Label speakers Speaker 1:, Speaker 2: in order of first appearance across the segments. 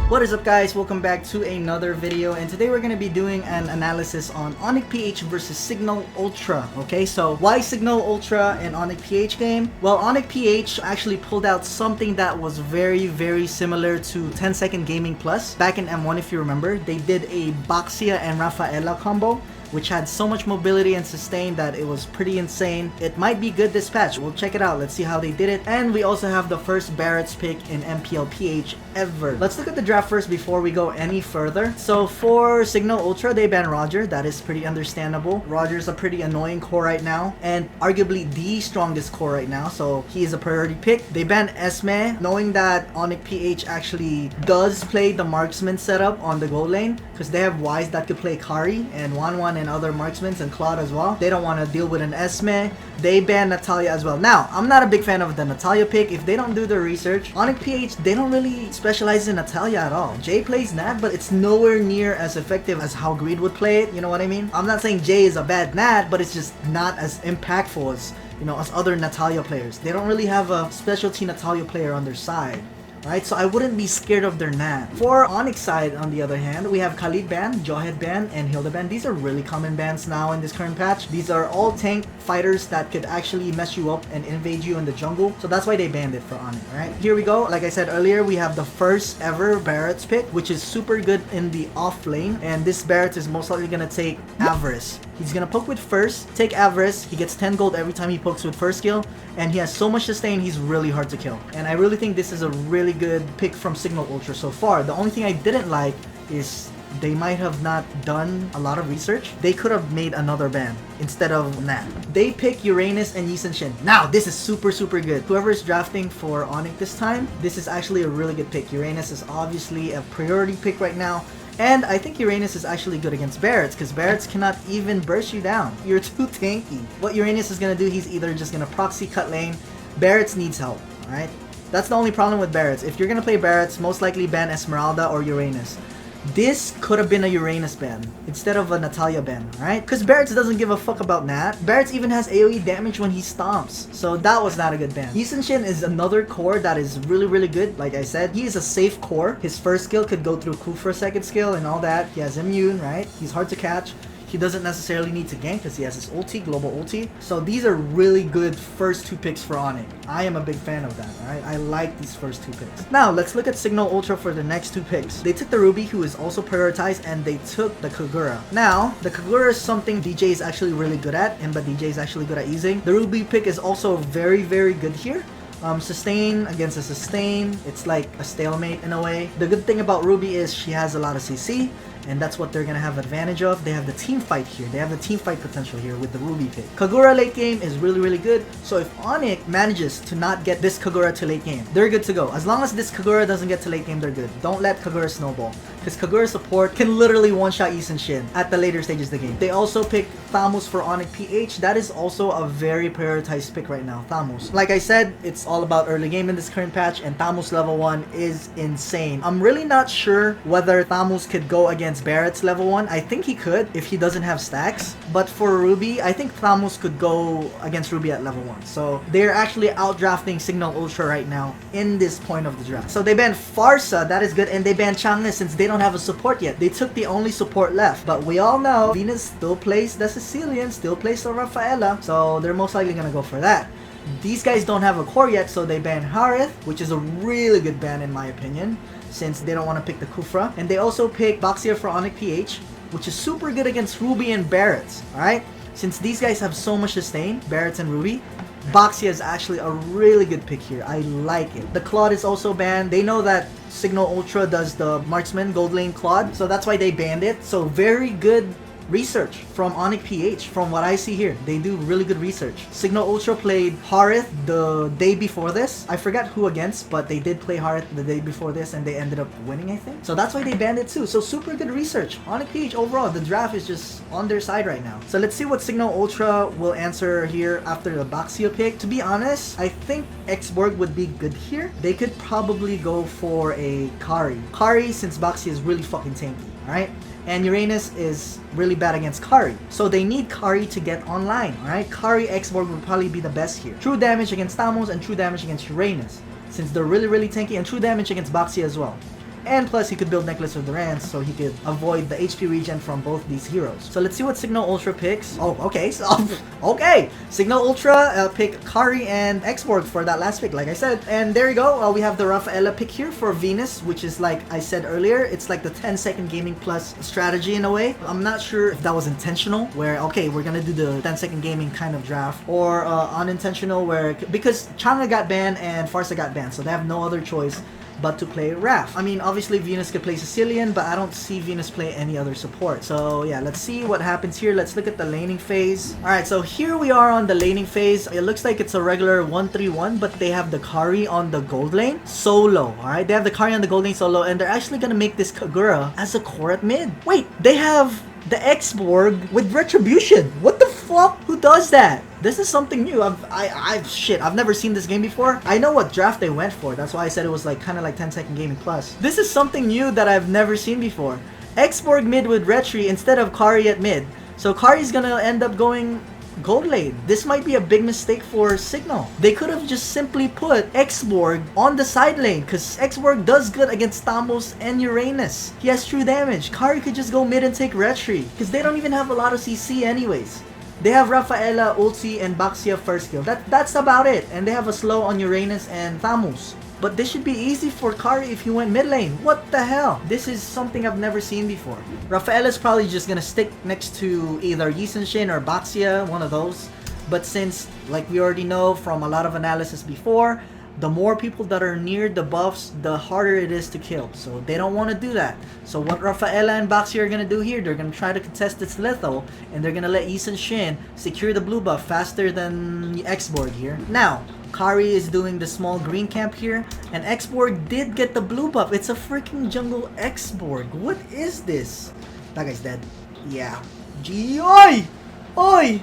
Speaker 1: What is up, guys? Welcome back to another video, and today we're going to be doing an analysis on Onic PH versus Cignal Ultra. Okay, so why Cignal Ultra and Onic PH game? Well, Onic PH actually pulled out something that was very similar to 10-second gaming plus. Back in M1, if you remember, they did a Boxia and Rafaela combo, which had so much mobility and sustain that it was pretty insane. It might be good this patch. We'll check it out. Let's see how they did it. And we also have the first Barrett's pick in MPLPH ever. Let's look at the draft first before we go any further. So for Cignal Ultra, they banned Roger. That is pretty understandable. Roger's a pretty annoying core right now, and arguably the strongest core right now, so he is a priority pick. They banned Esme, knowing that Onic PH actually does play the marksman setup on the goal lane, because they have Wise that could play Kari and 1-1 and other marksmen and Claude as well. They don't want to deal with an Esme. They ban Natalia as well. Now, I'm not a big fan of the Natalia pick. If they don't do their research, Onic PH, they don't really specialize in Natalia at all. Jay plays Nat, but it's nowhere near as effective as how Greed would play it. You know what I mean? I'm not saying Jay is a bad Nat, but it's just not as impactful as, you know, as other Natalia players. They don't really have a specialty Natalia player on their side. Right, so I wouldn't be scared of their Nat. For Onyx side, on the other hand, we have Khalid ban, Jawhead ban, and Hilda ban. These are really common bans now in this current patch. These are all tank fighters that could actually mess you up and invade you in the jungle. So that's why they banned it for Onyx, right? Here we go. Like I said earlier, we have the first ever Barrett's pick, which is super good in the off lane. And this Barrett is most likely going to take Avarice. He's going to poke with first, take Avarice. He gets 10 gold every time he pokes with first skill. And he has so much sustain, he's really hard to kill. And I really think this is a really good pick from Cignal Ultra so far. The only thing I didn't like is they might have not done a lot of research. They could have made another ban instead of Nat. They pick Uranus and Yi Shin. Now, this is super good. Whoever is drafting for Onic this time, this is actually a really good pick. Uranus is obviously a priority pick right now. And I think Uranus is actually good against Barretts, because Barretts cannot even burst you down. You're too tanky. What Uranus is going to do, he's either just going to proxy cut lane. Barretts needs help, alright? That's the only problem with Barretts. If you're going to play Barretts, most likely ban Esmeralda or Uranus. This could have been a Uranus ban instead of a Natalia ban, right? Because Barretts doesn't give a fuck about Nat. Barretts even has AoE damage when he stomps. So that was not a good ban. Yi Shin is another core that is really good. Like I said, he is a safe core. His first skill could go through Kufra second skill and all that. He has immune, right? He's hard to catch. He doesn't necessarily need to gank because he has his ulti, global ulti. So these are really good first two picks for Onic. I am a big fan of that, right? I like these first two picks. Now, let's look at Cignal Ultra for the next two picks. They took the Ruby, who is also prioritized, and they took the Kagura. Now, the Kagura is something DJ is actually really good at, and but DJ is actually good at using. The Ruby pick is also very good here. Sustain against a sustain, it's like a stalemate in a way. The good thing about Ruby is she has a lot of CC, and that's what they're gonna have advantage of. They have the team fight here. They have the team fight potential here with the Ruby pick. Kagura late game is really good. So if Onic manages to not get this Kagura to late game, they're good to go. As long as this Kagura doesn't get to late game, they're good. Don't let Kagura snowball, because Kagura support can literally one-shot Yi Shin at the later stages of the game. They also pick Thamus for Onic PH. That is also a very prioritized pick right now, Thamus. Like I said, it's all about early game in this current patch, and Thamus level 1 is insane. I'm really not sure whether Thamus could go against Barrett's level 1. I think he could if he doesn't have stacks. But for Ruby, I think Thamus could go against Ruby at level 1. So they're actually outdrafting Cignal Ultra right now in this point of the draft. So they banned Farsa, that is good, and they banned Chang'e since they don't have a support yet. They took the only support left. But we all know Venus still plays the Sicilian, still plays the Rafaela, so they're most likely gonna go for that. These guys don't have a core yet, so they ban Harith, which is a really good ban in my opinion, since they don't want to pick the Kufra. And they also pick Boxia for Onic PH, which is super good against Ruby and Barretts, alright? Since these guys have so much sustain, Barretts and Ruby, Boxia is actually a really good pick here. I like it. The Claude is also banned. They know that Cignal Ultra does the marksman gold lane Claude, so that's why they banned it. So very good research from Onic PH. From what I see here, they do really good research. Cignal Ultra played Harith the day before this. I forgot who against, but they did play Harith the day before this, and they ended up winning, I think. So that's why they banned it too. So super good research. Onic PH overall, the draft is just on their side right now. So let's see what Cignal Ultra will answer here after the Boxia pick. To be honest, I think Xborg would be good here. They could probably go for a Kari. Kari, since Boxia is really fucking tanky, alright? And Uranus is really bad against Kari. So they need Kari to get online, alright? Kari Xborg would probably be the best here. True damage against Thamus and true damage against Uranus, since they're really tanky, and true damage against Boxia as well. and plus he could build Necklace of Durance so he could avoid the HP regen from both these heroes. So let's see what Cignal Ultra picks. Oh, okay, so okay, Cignal Ultra pick Kari and Xborg for that last pick, like I said. And there you go, we have the Rafaela pick here for Venus, which is like I said earlier, it's like the 10-second gaming plus strategy in a way. I'm not sure if that was intentional, where okay, we're gonna do the 10-second gaming kind of draft, or unintentional, where because Chang'e got banned and Farsa got banned, so they have no other choice but to play Raf. I mean, obviously Venus could play Sicilian, but I don't see Venus play any other support. So yeah, let's see what happens here. Let's look at the laning phase. Alright, so here we are on the laning phase. It looks like it's a regular 1-3-1, but they have the Kari on the gold lane solo. Alright, they have the Kari on the gold lane solo, and they're actually gonna make this Kagura as a core at mid. Wait, they have the Xborg with Retribution. What the fuck? Who does that? This is something new. I've never seen this game before. I know what draft they went for. That's why I said it was like kind of like 10-second gaming plus. This is something new that I've never seen before. Xborg mid with Retri instead of Kari at mid. So Kari's gonna end up going gold lane. This might be a big mistake for Cignal. They could have just simply put Xborg on the side lane, because Xborg does good against Thamos and Uranus. He has true damage. Kari could just go mid and take Retri, because they don't even have a lot of CC anyways. They have Rafaela, ulti, and Baxia first kill. That's about it. And they have a slow on Uranus and Thamos. But this should be easy for Kari if he went mid lane. What the hell? This is something I've never seen before. Rafaela's probably just gonna stick next to either Yi Sun-shin or Baxia, one of those. But since, like we already know from a lot of analysis before, the more people that are near the buffs, the harder it is to kill. So they don't want to do that. So what Rafaela and Baxi are going to do here, they're going to try to contest this lethal, and they're going to let Yi Sun-shin secure the blue buff faster than the Xborg here. Now, Kari is doing the small green camp here, and Xborg did get the blue buff. It's a freaking jungle Xborg. What is this? That guy's dead. Yeah. G. Oi! Oi!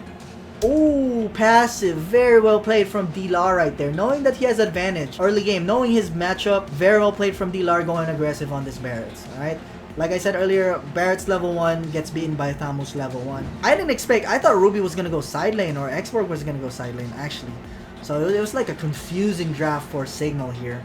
Speaker 1: Oh, passive. Very well played from D-Lar right there. Knowing that he has advantage early game, knowing his matchup, very well played from D-Lar going aggressive on this Barret's. Alright? Like I said earlier, Barret's level 1 gets beaten by Thamos level 1. I thought Ruby was gonna go side lane, or Xborg was gonna go side lane actually. So it was like a confusing draft for Cignal here.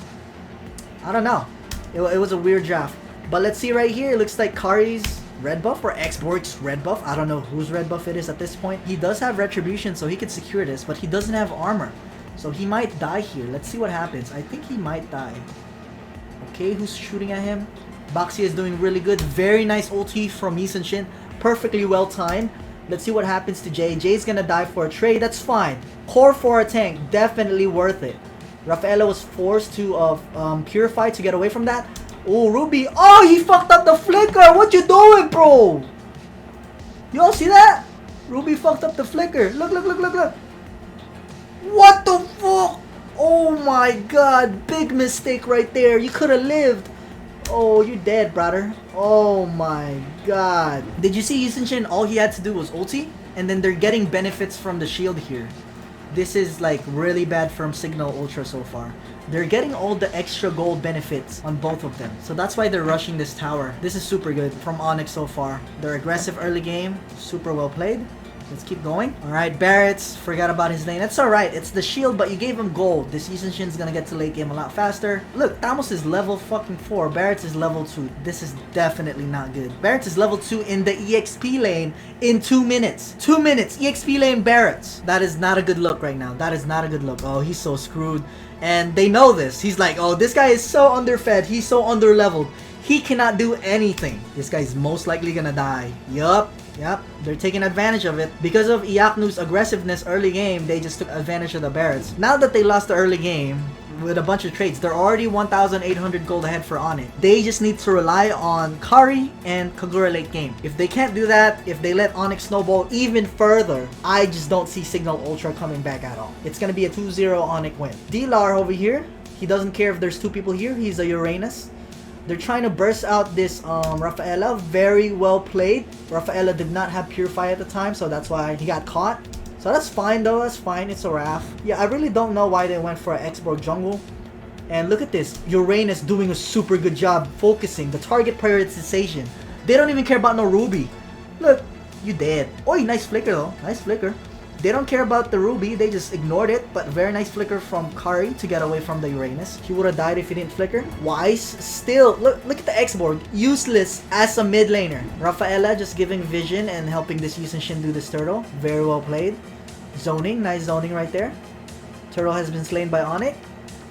Speaker 1: I don't know. It was a weird draft. But let's see right here. It looks like Kari's red buff or Xborg's red buff. I don't know whose red buff it is at this point. He does have Retribution, so he could secure this, but he doesn't have armor. So he might die here. Let's see what happens. I think he might die. Okay, who's shooting at him? Baxi is doing really good. Very nice ulti from Yi Sun-shin. Perfectly well timed. Let's see what happens to Jay. Jay's gonna die for a trade. That's fine. Core for a tank. Definitely worth it. Rafaela was forced to purify to get away from that. Oh, Ruby. Oh, he fucked up the flicker. What you doing, bro? You all see that? Ruby fucked up the flicker. Look, look, look, look, look. What the fuck? Oh my god. Big mistake right there. You could have lived. Oh, you're dead, brother. Oh my god. Did you see Yi Sun-shin? All he had to do was ulti, and then they're getting benefits from the shield here. This is like really bad from Cignal Ultra so far. They're getting all the extra gold benefits on both of them. So that's why they're rushing this tower. This is super good from Onic so far. They're aggressive early game. Super well played. Let's keep going. Alright, Barret's. Forgot about his lane. That's alright. It's the shield, but you gave him gold. This Yi Sun-shin's gonna get to late game a lot faster. Look, Thamos is level fucking 4. Barret's is level 2. This is definitely not good. Barret's is level 2 in the EXP lane in 2 minutes. 2 minutes. EXP lane Barret's. That is not a good look right now. That is not a good look. Oh, he's so screwed. And they know this. He's like, oh, this guy is so underfed. He's so underleveled. He cannot do anything. This guy's most likely gonna die. Yup. Yep, they're taking advantage of it. Because of Iaknu's aggressiveness early game, they just took advantage of the Barret's. Now that they lost the early game with a bunch of trades, they're already 1,800 gold ahead for Onic. They just need to rely on Kari and Kagura late game. If they can't do that, if they let Onic snowball even further, I just don't see Cignal Ultra coming back at all. It's gonna be a 2-0 Onic win. D-Lar over here, he doesn't care if there's 2 people here. He's a Uranus. They're trying to burst out this Rafaela. Very well played. Rafaela did not have Purify at the time, so that's why he got caught. So that's fine though, that's fine. It's a Raf. Yeah, I really don't know why they went for an Xborg jungle. And look at this. Uranus doing a super good job focusing. The target prioritization. They don't even care about no Ruby. Look, you dead. Oh, nice flicker though. Nice flicker. They don't care about the Ruby, they just ignored it, but very nice flicker from Kari to get away from the Uranus. He would have died if he didn't flicker. Wise, still, look at the X-Borg, useless as a mid laner. Rafaela just giving vision and helping this Yusin do this turtle. Very well played. Zoning, nice zoning right there. Turtle has been slain by Onic.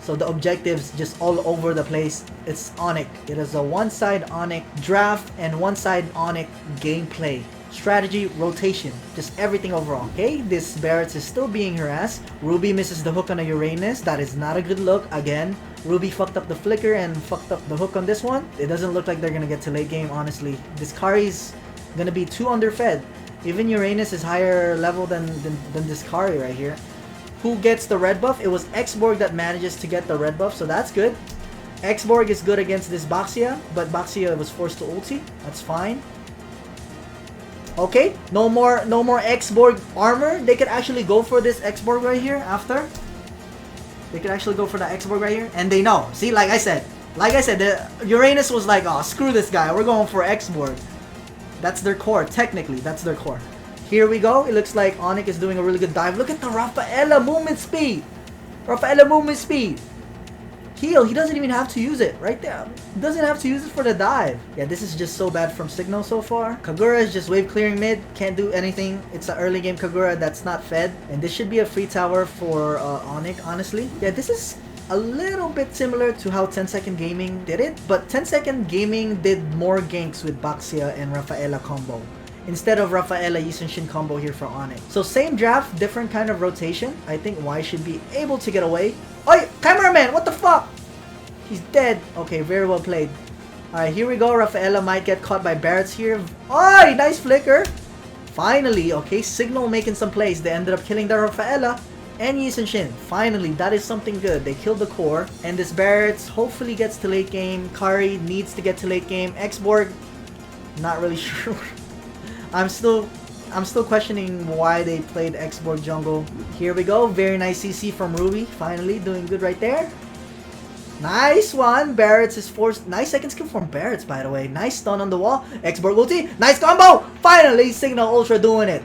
Speaker 1: So the objectives just all over the place. It's Onic. It is a one-side Onic draft and one-side Onic gameplay. Strategy, rotation, just everything overall. Okay, this Barretts is still being harassed. Ruby misses the hook on a Uranus. That is not a good look. Again, Ruby fucked up the flicker and fucked up the hook on this one. It doesn't look like they're gonna get to late game, honestly. This Kari's gonna be too underfed. Even Uranus is higher level than this Kari right here. Who gets the red buff? It was X-Borg that manages to get the red buff, so that's good. X-Borg is good against this Baxia, but Baxia was forced to ulti. That's fine. Okay, no more X-Borg armor. They could actually go for this X-Borg right here after. They could actually go for the X-Borg right here. And they know. See, like I said, the Uranus was like, oh, screw this guy. We're going for X-Borg. That's their core. Technically, that's their core. Here we go. It looks like Onic is doing a really good dive. Look at the Rafaela movement speed. Rafaela movement speed. Heal. He doesn't even have to use it right there. He doesn't have to use it for the dive. Yeah, this is just so bad from Cignal so far. Kagura is just wave clearing mid. Can't do anything. It's an early game Kagura that's not fed. And this should be a free tower for Onic, honestly. Yeah, this is a little bit similar to how 10-Second Gaming did it. But 10-Second Gaming did more ganks with Baxia and Rafaela combo, instead of Rafaela Yusin combo here for Onic. So same draft, different kind of rotation. I think Y should be able to get away. Oh, cameraman, what the fuck? He's dead. Okay, very well played. Alright, here we go. Rafaela might get caught by Barretts here. Oh, nice flicker. Finally, okay, Cignal making some plays. They ended up killing the Rafaela and Yusin. Finally, that is something good. They killed the core. And this Barretts hopefully gets to late game. Kari needs to get to late game. X-Borg, not really sure. I'm still questioning why they played X-Borg jungle. Here we go. Very nice CC from Ruby. Finally, doing good right there. Nice one. Barretts is forced. Nice second skill from Barretts, by the way. Nice stun on the wall. X-Borg ulti. Nice combo. Finally, Cignal Ultra doing it.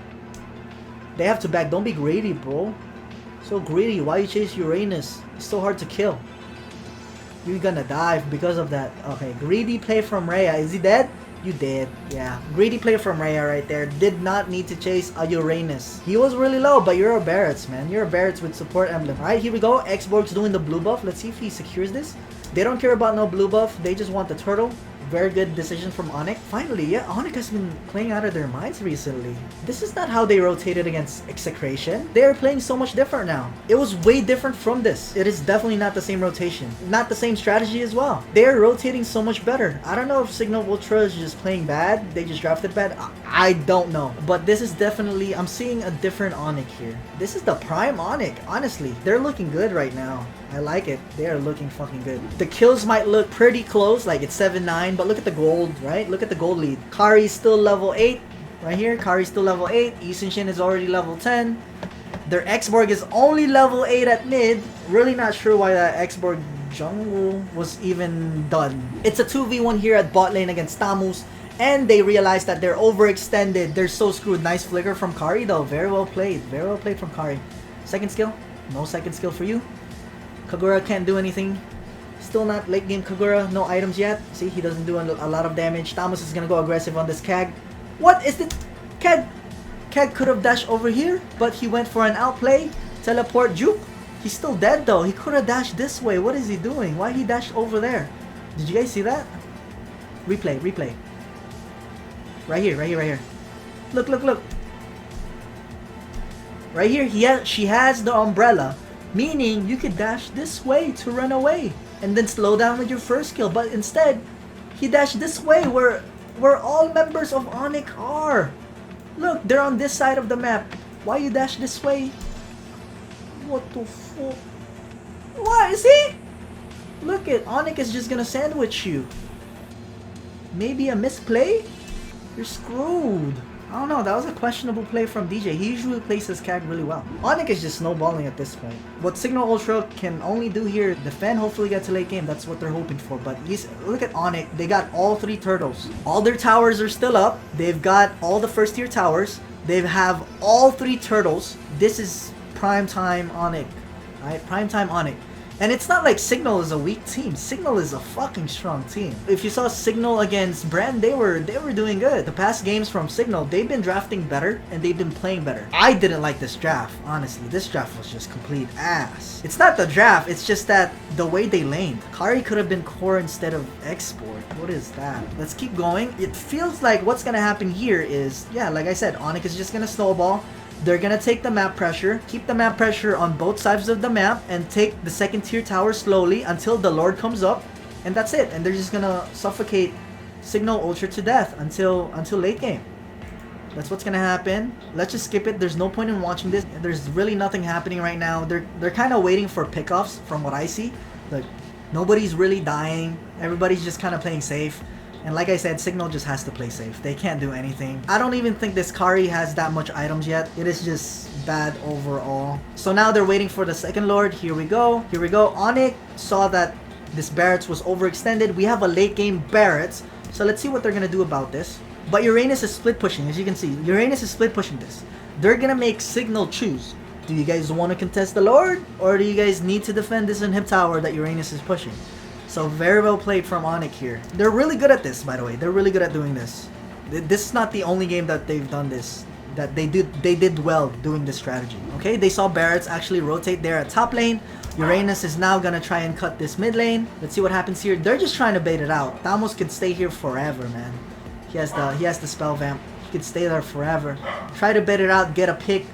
Speaker 1: They have to back. Don't be greedy, bro. So greedy. Why you chase Uranus? It's so hard to kill. You're gonna dive because of that. Okay, greedy play from Rhea. Is he dead? You did, yeah. Greedy play from Rhea right there. Did not need to chase a Uranus. He was really low, but you're a Barretts, man. You're a Barretts with support emblem. Alright, here we go. X-Borg's doing the blue buff. Let's see if he secures this. They don't care about no blue buff. They just want the turtle. Very good decision from Onic. Finally, yeah, Onic has been playing out of their minds recently. This is not how they rotated against Execration. They are playing so much different now. It was way different from this. It is definitely not the same rotation. Not the same strategy as well. They are rotating so much better. I don't know if Cignal Ultra is just playing bad. They just drafted bad. I don't know. But this is definitely, I'm seeing a different Onic here. This is the prime Onic, honestly. They're looking good right now. I like it. They are looking fucking good. The kills might look pretty close, like it's 7-9, but look at the gold, right? Look at the gold lead. Kari's still level 8, right here. Kari's still level 8. Yusin is already level 10. Their X-Borg is only level 8 at mid. Really not sure why that X-Borg jungle was even done. It's a 2v1 here at bot lane against Tamus, and they realize that they're overextended. They're so screwed. Nice flicker from Kari though. Very well played. Very well played from Kari. Second skill? No second skill for you. Kagura can't do anything. Still not late game Kagura. No items yet. See, he doesn't do a lot of damage. Tamus is gonna go aggressive on this Kag. What is it? Kag could have dashed over here, but he went for an outplay. Teleport juke. He's still dead though. He could have dashed this way. What is he doing? Why he dashed over there? Did you guys see that? Replay, replay. Right here, right here, right here. Look, look, look. Right here, she has the umbrella. Meaning, you could dash this way to run away. And then slow down with your first kill. But instead, he dashed this way where all members of Onic are. Look, they're on this side of the map. Why you dash this way? What the fuck? What? See? Look it, Onic is just gonna sandwich you. Maybe a misplay? You're screwed. I don't know, that was a questionable play from DJ. He usually plays his CAG really well. Onic is just snowballing at this point. What Cignal Ultra can only do here, defend, hopefully get to late game. That's what they're hoping for. But look at Onic. They got all 3 turtles. All their towers are still up. They've got all the first tier towers. They have all 3 turtles. This is prime time Onic. Alright, prime time Onic. And it's not like Cignal is a weak team. Cignal is a fucking strong team. If you saw Cignal against Brand, they were doing good. The past games from Cignal, they've been drafting better and they've been playing better. I didn't like this draft, honestly. This draft was just complete ass. It's not the draft, it's just that the way they laned. Kari could have been core instead of export. What is that? Let's keep going. It feels like what's gonna happen here is, yeah, like I said, Onic is just gonna snowball. They're gonna take the map pressure, keep the map pressure on both sides of the map, and take the second tier tower slowly until the Lord comes up, and that's it. And they're just gonna suffocate Cignal Ultra to death until late game. That's what's gonna happen. Let's just skip it. There's no point in watching this. There's really nothing happening right now. They're kind of waiting for pickoffs from what I see. Like, nobody's really dying. Everybody's just kind of playing safe. And like I said, Cignal just has to play safe. They can't do anything. I don't even think this Kari has that much items yet. It is just bad overall. So now they're waiting for the second Lord. Here we go. Here we go. Onic saw that this Barret's was overextended. We have a late game Barret's. So let's see what they're going to do about this. But Uranus is split pushing. As you can see, Uranus is split pushing this. They're going to make Cignal choose. Do you guys want to contest the Lord? Or do you guys need to defend this inhib tower that Uranus is pushing? So very well played from Onic here. They're really good at this, by the way. They're really good at doing this. This is not the only game that they've done this. That they did well doing this strategy. Okay, they saw Barret's actually rotate there at top lane. Uranus is now gonna try and cut this mid lane. Let's see what happens here. They're just trying to bait it out. Thamos can stay here forever, man. He has the spell vamp. He can stay there forever. Try to bait it out, get a pick.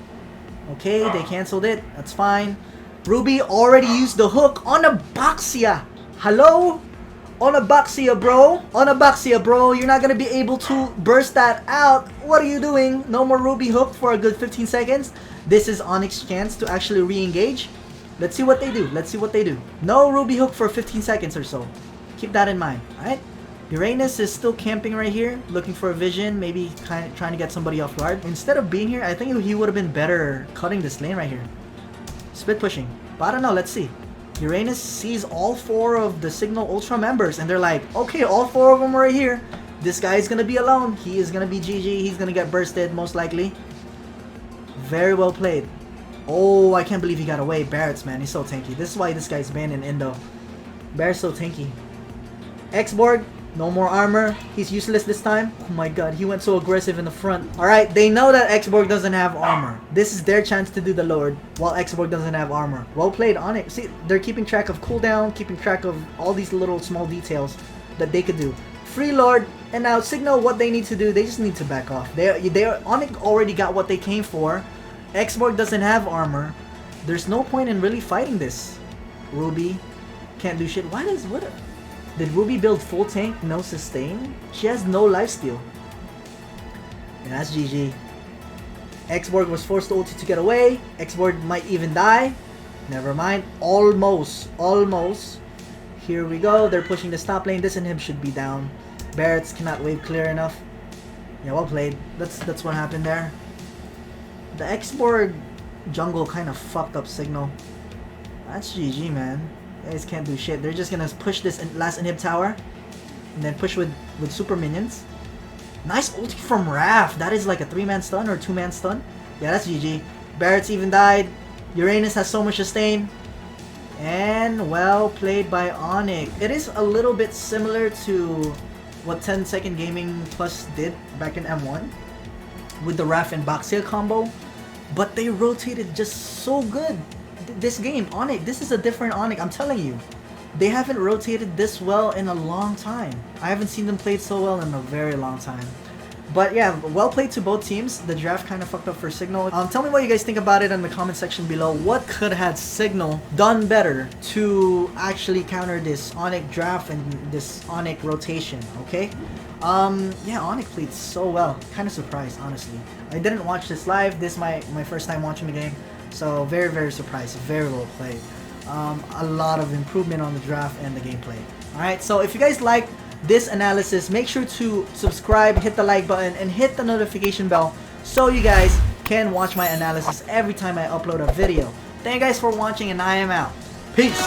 Speaker 1: Okay, they canceled it. That's fine. Ruby already used the hook on a Boxia. Hello? Onabaxia, bro. Onabaxia, bro. You're not going to be able to burst that out. What are you doing? No more Ruby hook for a good 15 seconds. This is Onic's chance to actually re-engage. Let's see what they do. Let's see what they do. No Ruby hook for 15 seconds or so. Keep that in mind. Alright? Uranus is still camping right here. Looking for a vision. Maybe kind of trying to get somebody off guard. Instead of being here, I think he would have been better cutting this lane right here. Split pushing. But I don't know. Let's see. Uranus sees all 4 of the Cignal Ultra members and they're like, okay, all 4 of them are right here. This guy is going to be alone. He is going to be GG. He's going to get bursted most likely. Very well played. Oh, I can't believe he got away. Barret's, man. He's so tanky. This is why this guy's banned in Indo. Barret's so tanky. X-Borg. No more armor. He's useless this time. Oh my god, he went so aggressive in the front. Alright, they know that X-Borg doesn't have armor. This is their chance to do the Lord while X-Borg doesn't have armor. Well played on it. See, they're keeping track of cooldown, keeping track of all these little small details that they could do. Free Lord, and now Cignal what they need to do, they just need to back off. Onic already got what they came for. X-Borg doesn't have armor. There's no point in really fighting this. Ruby can't do shit. Did Ruby build full tank, no sustain? She has no lifesteal. And that's GG. X-Borg was forced to ulti to get away. X-Borg might even die. Never mind. Almost. Almost. Here we go. They're pushing the top lane. This inhib should be down. Barret's cannot wave clear enough. Yeah, well played. That's what happened there. The X-Borg jungle kind of fucked up Cignal. That's GG, man. Guys can't do shit. They're just gonna push this last inhib tower and then push with super minions. Nice ulti from Raph. That is like a 3-man stun or 2-man stun. Yeah, that's GG. Barret's even died. Uranus has so much sustain. And well played by Onic. It is a little bit similar to what 10 Second Gaming Plus did back in M1 with the Raph and Boxia combo. But they rotated just so good. This game, Onic, this is a different Onic, I'm telling you. They haven't rotated this well in a long time. I haven't seen them played so well in a very long time. But yeah, well played to both teams. The draft kind of fucked up for Cignal. Tell me what you guys think about it in the comment section below. What could have Cignal done better to actually counter this Onic draft and this Onic rotation, okay? Yeah, Onic played so well. Kind of surprised, honestly. I didn't watch this live. This is my first time watching the game. So very, very surprised. Very well played. A lot of improvement on the draft and the gameplay. Alright, so if you guys like this analysis, make sure to subscribe, hit the like button, and hit the notification bell so you guys can watch my analysis every time I upload a video. Thank you guys for watching, and I am out. Peace!